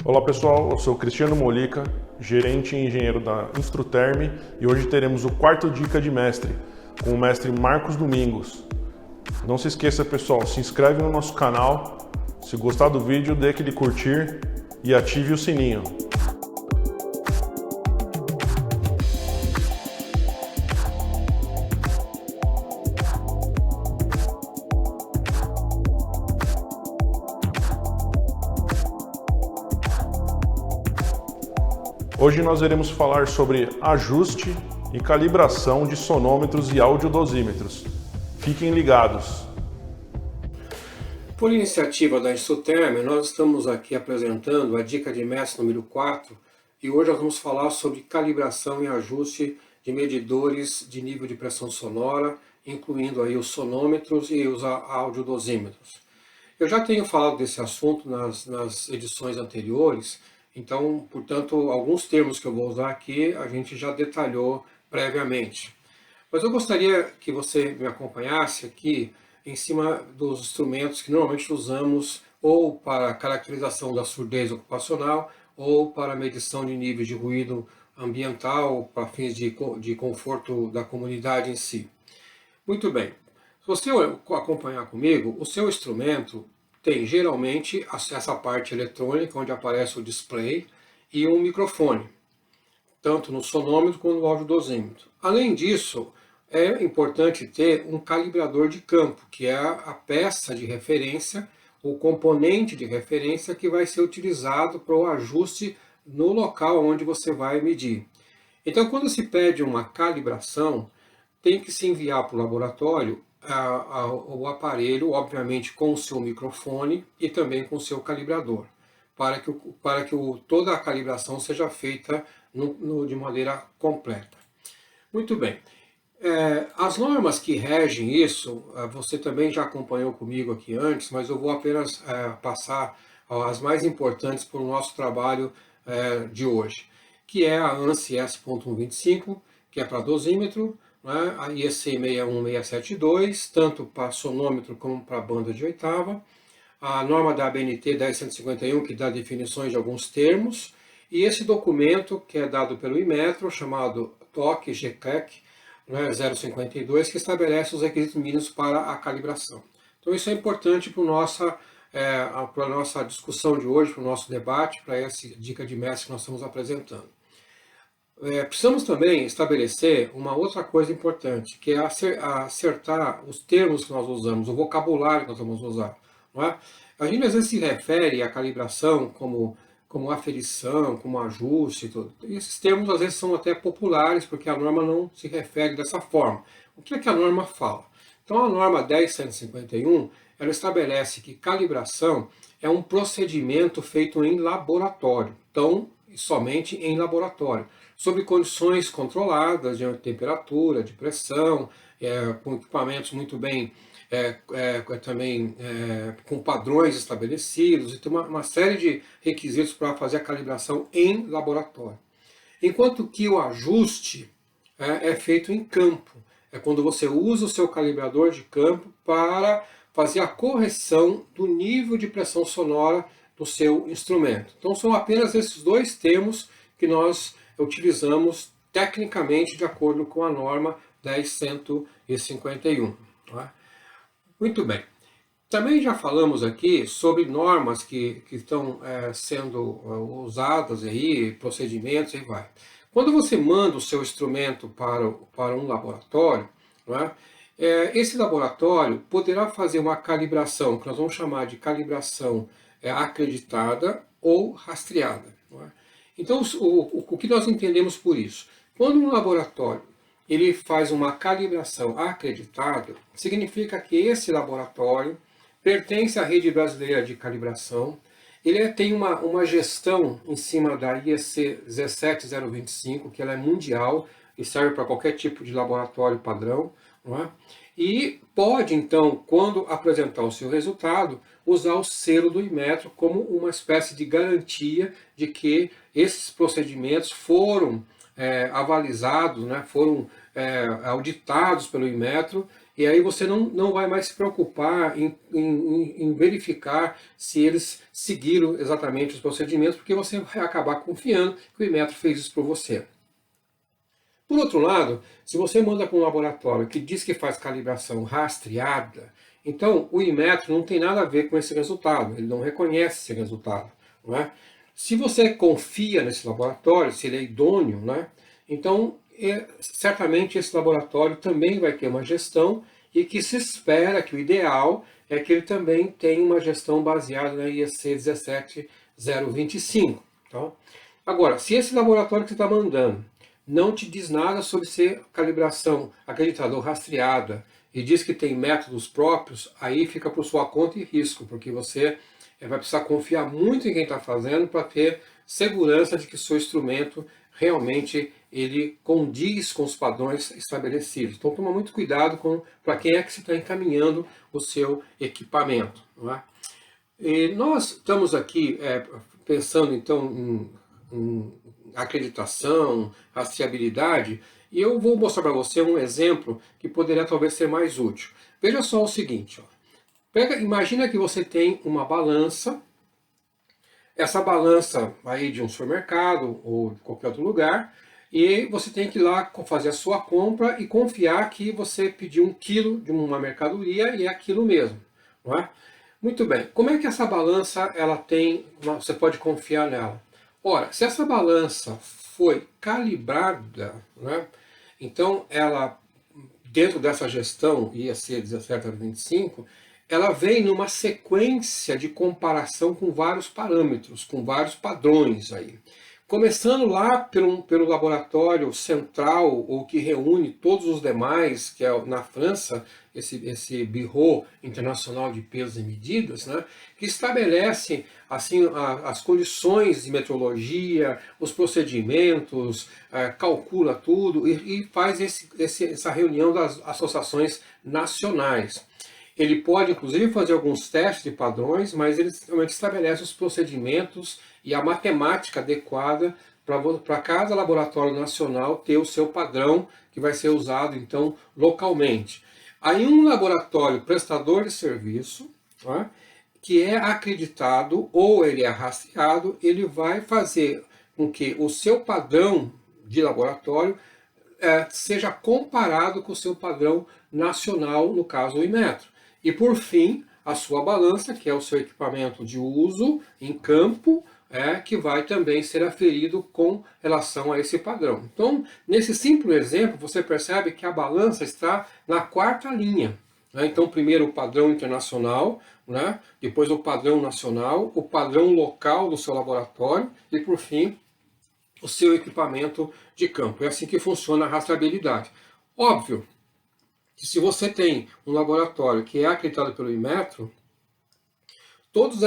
Olá pessoal, eu sou Cristiano Molica, gerente e engenheiro da Instruterm e hoje teremos o quarto Dica de Mestre, com o mestre Marcos Domingos. Não se esqueça pessoal, se inscreve no nosso canal, se gostar do vídeo dê aquele curtir e ative o sininho. Hoje nós iremos falar sobre ajuste e calibração de sonômetros e audiodosímetros. Fiquem ligados! Por iniciativa da Instruterm, nós estamos aqui apresentando a dica de mestre número 4 e hoje nós vamos falar sobre calibração e ajuste de medidores de nível de pressão sonora, incluindo aí os sonômetros e os audiodosímetros. Eu já tenho falado desse assunto nas edições anteriores, então, portanto, alguns termos que eu vou usar aqui a gente já detalhou previamente. Mas eu gostaria que você me acompanhasse aqui em cima dos instrumentos que normalmente usamos ou para caracterização da surdez ocupacional ou para medição de níveis de ruído ambiental para fins de conforto da comunidade em si. Muito bem. Se você acompanhar comigo, o seu instrumento tem geralmente essa parte eletrônica onde aparece o display e um microfone, tanto no sonômetro quanto no audiodosímetro. Além disso, é importante ter um calibrador de campo, que é a peça de referência, o componente de referência que vai ser utilizado para o ajuste no local onde você vai medir. Então, quando se pede uma calibração, tem que se enviar para o laboratório o aparelho, obviamente com o seu microfone e também com o seu calibrador, para que toda a calibração seja feita de maneira completa. Muito bem. As normas que regem isso, você também já acompanhou comigo aqui antes, mas eu vou apenas passar as mais importantes para o nosso trabalho de hoje, que é a ANSI S.125, que é para dosímetro, né, a IEC 61672, tanto para sonômetro como para banda de oitava, a norma da ABNT 10151, que dá definições de alguns termos, e esse documento que é dado pelo Inmetro, chamado TOC GCAC, 052, que estabelece os requisitos mínimos para a calibração. Então isso é importante para a nossa discussão de hoje, para o nosso debate, para essa dica de mestre que nós estamos apresentando. Precisamos também estabelecer uma outra coisa importante, que é acertar os termos que nós usamos, o vocabulário que nós vamos usar. Não é? A gente às vezes se refere à calibração como aferição, como ajuste, tudo. E esses termos às vezes são até populares, porque a norma não se refere dessa forma. O que é que a norma fala? Então a norma 10151, ela estabelece que calibração é um procedimento feito em laboratório, então somente em laboratório, sob condições controladas de temperatura, de pressão, com equipamentos muito bem também com padrões estabelecidos, e tem uma série de requisitos para fazer a calibração em laboratório. Enquanto que o ajuste é feito em campo, é quando você usa o seu calibrador de campo para fazer a correção do nível de pressão sonora do seu instrumento. Então são apenas esses dois termos que nós utilizamos tecnicamente de acordo com a norma 10151. Tá? Muito bem. Também já falamos aqui sobre normas que estão sendo usadas aí, procedimentos, e vai. Quando você manda o seu instrumento para um laboratório, não é? Esse laboratório poderá fazer uma calibração, que nós vamos chamar de calibração acreditada ou rastreada. Não é? Então, o que nós entendemos por isso? Quando um laboratório ele faz uma calibração acreditada, significa que esse laboratório pertence à rede brasileira de calibração, ele tem uma gestão em cima da IEC 17025, que ela é mundial e serve para qualquer tipo de laboratório padrão, não é? E pode, então, quando apresentar o seu resultado, usar o selo do Inmetro como uma espécie de garantia de que esses procedimentos foram avalizados, né, foram auditados pelo Inmetro E aí você não vai mais se preocupar em verificar se eles seguiram exatamente os procedimentos, porque você vai acabar confiando que o Inmetro fez isso por você. Por outro lado, se você manda para um laboratório que diz que faz calibração rastreada, então o Inmetro não tem nada a ver com esse resultado, ele não reconhece esse resultado. Não é? Se você confia nesse laboratório, se ele é idôneo, né, então certamente esse laboratório também vai ter uma gestão e que se espera que o ideal é que ele também tenha uma gestão baseada na IEC 17025. Tá? Agora, se esse laboratório que você está mandando não te diz nada sobre ser calibração acreditada ou rastreada e diz que tem métodos próprios, aí fica por sua conta e risco, porque você vai precisar confiar muito em quem está fazendo para ter segurança de que seu instrumento realmente ele condiz com os padrões estabelecidos. Então toma muito cuidado para quem é que você está encaminhando o seu equipamento. Não é? E nós estamos aqui pensando então em acreditação, rastreabilidade, e eu vou mostrar para você um exemplo que poderia talvez ser mais útil. Veja só o seguinte, ó. Imagina que você tem uma balança, essa balança aí de um supermercado ou de qualquer outro lugar, e você tem que ir lá fazer a sua compra e confiar que você pediu 1 quilo de uma mercadoria e é aquilo mesmo, não é? Muito bem, como é que essa balança você pode confiar nela? Ora, se essa balança foi calibrada, né, então ela, dentro dessa gestão IEC 17025, ela vem numa sequência de comparação com vários parâmetros, com vários padrões aí. Começando lá pelo laboratório central, ou que reúne todos os demais, que é na França, esse Bureau Internacional de Pesos e Medidas, né, que estabelece assim, as condições de metrologia, os procedimentos, calcula tudo e faz essa reunião das associações nacionais. Ele pode, inclusive, fazer alguns testes de padrões, mas ele realmente estabelece os procedimentos e a matemática adequada para cada laboratório nacional ter o seu padrão que vai ser usado, então, localmente. Aí um laboratório prestador de serviço, tá, que é acreditado ou ele é rastreado, ele vai fazer com que o seu padrão de laboratório seja comparado com o seu padrão nacional, no caso o Inmetro. E por fim, a sua balança, que é o seu equipamento de uso em campo, que vai também ser aferido com relação a esse padrão. Então, nesse simples exemplo, você percebe que a balança está na 4ª linha. Né? Então, primeiro o padrão internacional, né? Depois o padrão nacional, o padrão local do seu laboratório e, por fim, o seu equipamento de campo. É assim que funciona a rastreabilidade. Óbvio que se você tem um laboratório que é acreditado pelo Inmetro, todos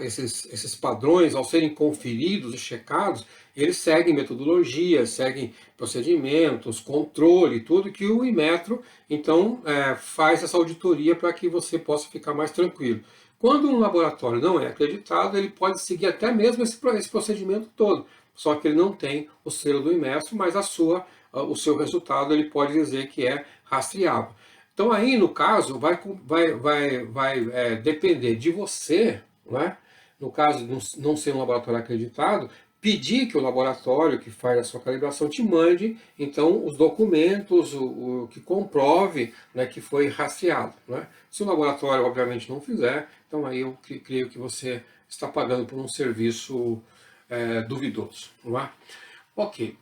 esses padrões, ao serem conferidos e checados, eles seguem metodologias, seguem procedimentos, controle, tudo que o Inmetro, então, faz essa auditoria para que você possa ficar mais tranquilo. Quando um laboratório não é acreditado, ele pode seguir até mesmo esse procedimento todo, só que ele não tem o selo do Inmetro, mas o seu resultado ele pode dizer que é rastreável. Então aí, no caso, vai depender de você, né? No caso de não ser um laboratório acreditado, pedir que o laboratório que faz a sua calibração te mande, então, os documentos, o que comprove, né, que foi rastreado. Né? Se o laboratório, obviamente, não fizer, então aí eu creio que você está pagando por um serviço duvidoso. Não é? Ok.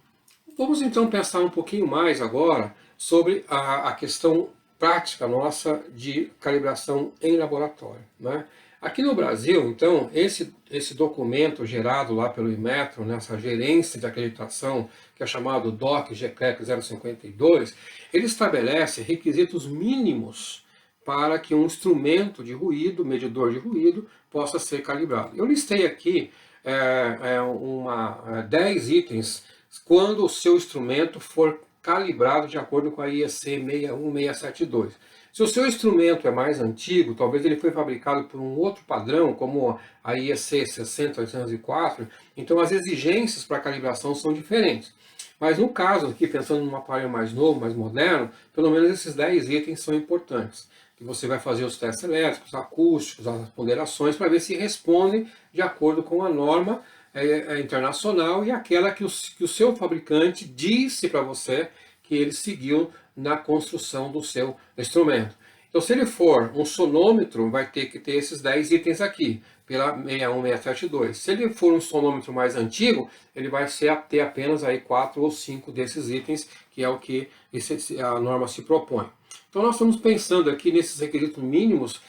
Vamos então pensar um pouquinho mais agora sobre a questão prática nossa de calibração em laboratório. Né? Aqui no Brasil, então, esse documento gerado lá pelo Inmetro, nessa gerência de acreditação, que é chamado DOC GCLEC 052, ele estabelece requisitos mínimos para que um instrumento de ruído, medidor de ruído, possa ser calibrado. Eu listei aqui 10 itens quando o seu instrumento for calibrado de acordo com a IEC 61672. Se o seu instrumento é mais antigo, talvez ele foi fabricado por um outro padrão, como a IEC 60804, então as exigências para calibração são diferentes. Mas no caso aqui, pensando num aparelho mais novo, mais moderno, pelo menos esses 10 itens são importantes. Que você vai fazer os testes elétricos, acústicos, as ponderações, para ver se respondem de acordo com a norma internacional e aquela que o seu fabricante disse para você que ele seguiu na construção do seu instrumento. Então, se ele for um sonômetro, vai ter que ter esses 10 itens aqui, pela 61672. Se ele for um sonômetro mais antigo, ele vai ter apenas aí 4 ou 5 desses itens, que é o que a norma se propõe. Então, nós estamos pensando aqui nesses requisitos mínimos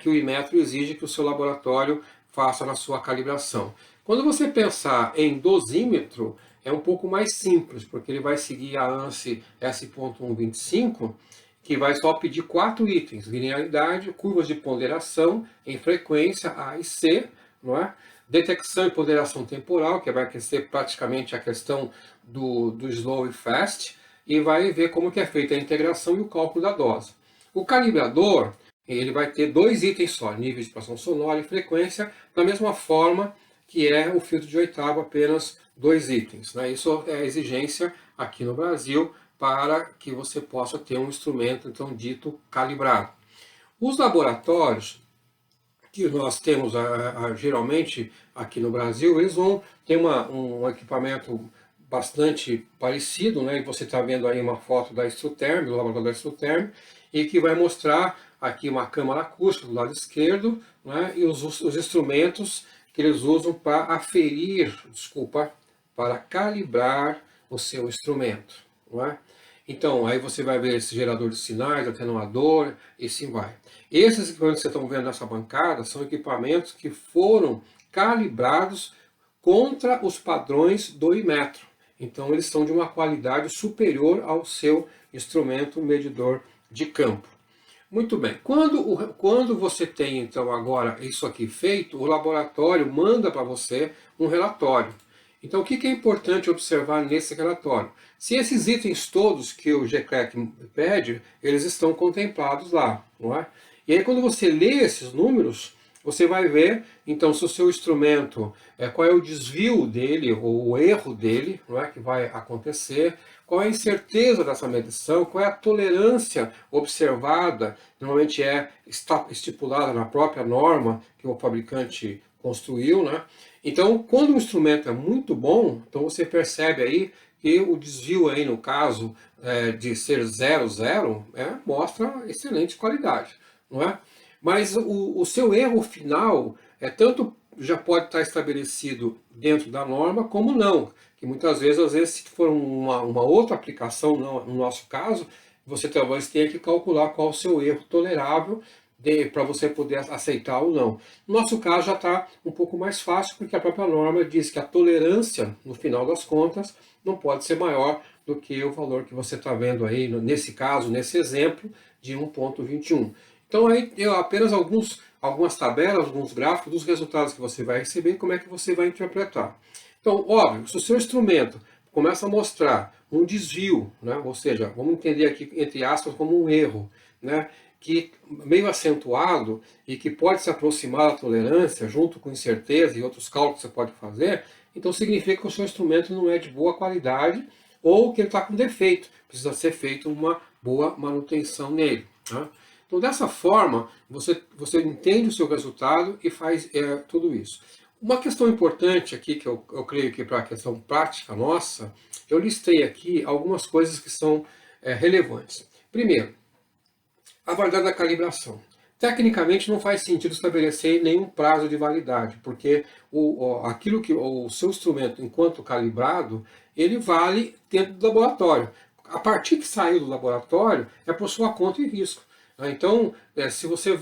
que o Inmetro exige que o seu laboratório faça na sua calibração. Quando você pensar em dosímetro, é um pouco mais simples, porque ele vai seguir a ANSI S.125, que vai só pedir 4 itens: linearidade, curvas de ponderação em frequência A e C, não é? Detecção e ponderação temporal, que vai ser praticamente a questão do slow e fast, e vai ver como que é feita a integração e o cálculo da dose. O calibrador, ele vai ter 2 itens só: nível de pressão sonora e frequência, da mesma forma que é o filtro de oitava, apenas 2 itens. Né? Isso é a exigência aqui no Brasil para que você possa ter um instrumento, então, dito calibrado. Os laboratórios que nós temos geralmente aqui no Brasil, eles vão ter um equipamento bastante parecido, né? E você está vendo aí uma foto da Extruterm, do laboratório da Extruterm, e que vai mostrar aqui uma câmara acústica do lado esquerdo, né? E os instrumentos que eles usam para aferir, para calibrar o seu instrumento, não é? Então, aí você vai ver esse gerador de sinais, atenuador, e assim vai. Esses equipamentos que vocês estão vendo nessa bancada são equipamentos que foram calibrados contra os padrões do Inmetro. Então, eles são de uma qualidade superior ao seu instrumento medidor de campo. Muito bem. Quando você tem, então, agora isso aqui feito, o laboratório manda para você um relatório. Então, o que é importante observar nesse relatório? Se esses itens todos que o GCLEC pede, eles estão contemplados lá, não é? E aí, quando você lê esses números, você vai ver, então, se o seu instrumento, qual é o desvio dele, ou o erro dele, não é, que vai acontecer, qual é a incerteza dessa medição, qual é a tolerância observada, normalmente está estipulada na própria norma que o fabricante construiu, né? Então, quando o instrumento é muito bom, então você percebe aí que o desvio aí, no caso de ser 0,0, mostra excelente qualidade, não é? Mas o seu erro final tanto já pode estar estabelecido dentro da norma, como não. Que muitas vezes, se for uma outra aplicação, no nosso caso, você talvez tenha que calcular qual o seu erro tolerável para você poder aceitar ou não. No nosso caso já está um pouco mais fácil, porque a própria norma diz que a tolerância, no final das contas, não pode ser maior do que o valor que você está vendo aí, nesse caso, nesse exemplo, de 1,21. Então aí eu apenas algumas tabelas, alguns gráficos dos resultados que você vai receber e como é que você vai interpretar. Então, óbvio, se o seu instrumento começa a mostrar um desvio, né, ou seja, vamos entender aqui, entre aspas, como um erro, né, que meio acentuado e que pode se aproximar da tolerância, junto com incerteza e outros cálculos que você pode fazer, então significa que o seu instrumento não é de boa qualidade ou que ele está com defeito, precisa ser feita uma boa manutenção nele. Tá? Então, dessa forma, você entende o seu resultado e faz tudo isso. Uma questão importante aqui, que eu creio que para a questão prática nossa, eu listei aqui algumas coisas que são relevantes. Primeiro, a validade da calibração. Tecnicamente não faz sentido estabelecer nenhum prazo de validade, porque aquilo que o seu instrumento, enquanto calibrado, ele vale dentro do laboratório. A partir que saiu do laboratório, é por sua conta e risco. Então, se você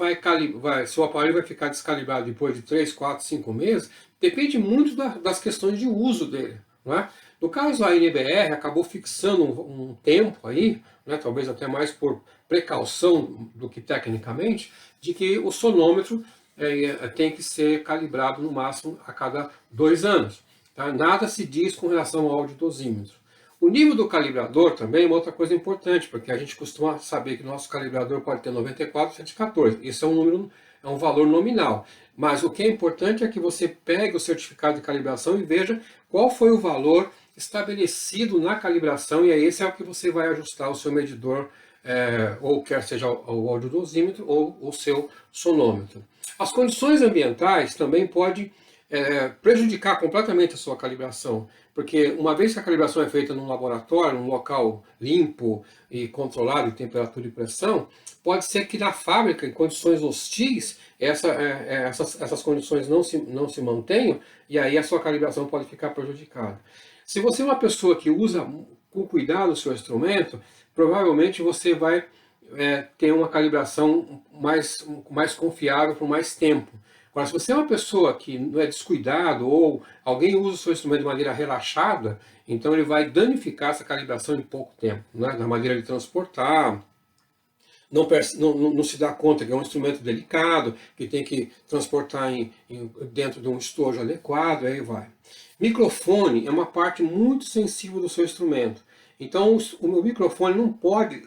se o aparelho vai ficar descalibrado depois de 3, 4, 5 meses, depende muito das questões de uso dele. Não é? No caso, a NBR acabou fixando um tempo aí, né, talvez até mais por precaução do que tecnicamente, de que o sonômetro tem que ser calibrado no máximo a cada 2 anos. Tá? Nada se diz com relação ao audiodosímetro. O nível do calibrador também é uma outra coisa importante, porque a gente costuma saber que o nosso calibrador pode ter 94, 114. Isso é um valor nominal. Mas o que é importante é que você pegue o certificado de calibração e veja qual foi o valor estabelecido na calibração, e aí esse é o que você vai ajustar o seu medidor, ou quer seja o audiodosímetro ou o seu sonômetro. As condições ambientais também podem prejudicar completamente a sua calibração, porque uma vez que a calibração é feita num laboratório, num local limpo e controlado de temperatura e pressão, pode ser que na fábrica, em condições hostis, essas condições não se mantenham, e aí a sua calibração pode ficar prejudicada. Se você é uma pessoa que usa com cuidado o seu instrumento, provavelmente você vai ter uma calibração mais confiável por mais tempo. Agora, se você é uma pessoa que não é descuidado ou alguém usa o seu instrumento de maneira relaxada, então ele vai danificar essa calibração em pouco tempo, né? Na maneira de transportar, não se dá conta que é um instrumento delicado, que tem que transportar dentro de um estojo adequado, aí vai. Microfone é uma parte muito sensível do seu instrumento. Então o microfone não pode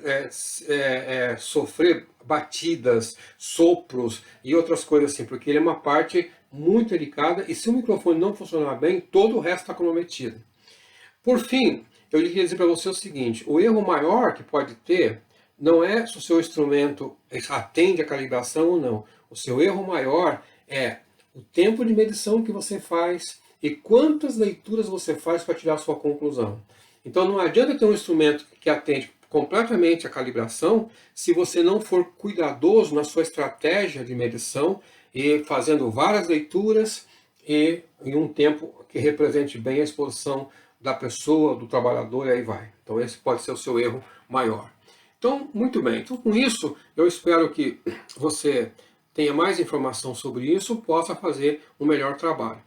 sofrer batidas, sopros e outras coisas assim, porque ele é uma parte muito delicada e se o microfone não funcionar bem, todo o resto está comprometido. Por fim, eu queria dizer para você o seguinte, o erro maior que pode ter não é se o seu instrumento atende a calibração ou não. O seu erro maior é o tempo de medição que você faz e quantas leituras você faz para tirar a sua conclusão. Então não adianta ter um instrumento que atende completamente a calibração se você não for cuidadoso na sua estratégia de medição e fazendo várias leituras e em um tempo que represente bem a exposição da pessoa, do trabalhador e aí vai. Então esse pode ser o seu erro maior. Então, muito bem. Então com isso, eu espero que você tenha mais informação sobre isso, possa fazer um melhor trabalho.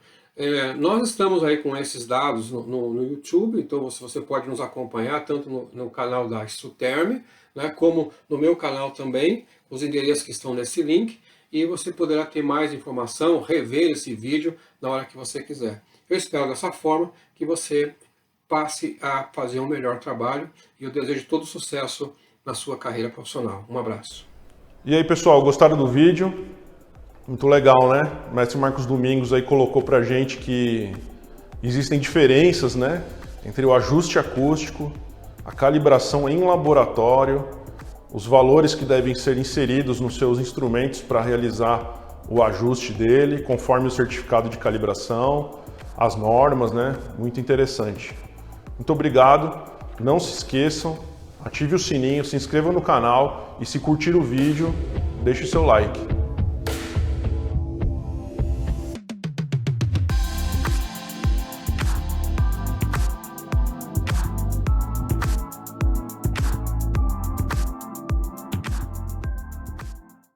Nós estamos aí com esses dados no YouTube, então você pode nos acompanhar tanto no canal da Exoterm, né, como no meu canal também, os endereços que estão nesse link, e você poderá ter mais informação, rever esse vídeo na hora que você quiser. Eu espero dessa forma que você passe a fazer um melhor trabalho e eu desejo todo sucesso na sua carreira profissional. Um abraço. E aí pessoal, gostaram do vídeo? Muito legal, né? O mestre Marcos Domingos aí colocou pra gente que existem diferenças, né, entre o ajuste acústico, a calibração em laboratório, os valores que devem ser inseridos nos seus instrumentos para realizar o ajuste dele, conforme o certificado de calibração, as normas, né? Muito interessante. Muito obrigado. Não se esqueçam, ative o sininho, se inscreva no canal e se curtir o vídeo, deixe o seu like.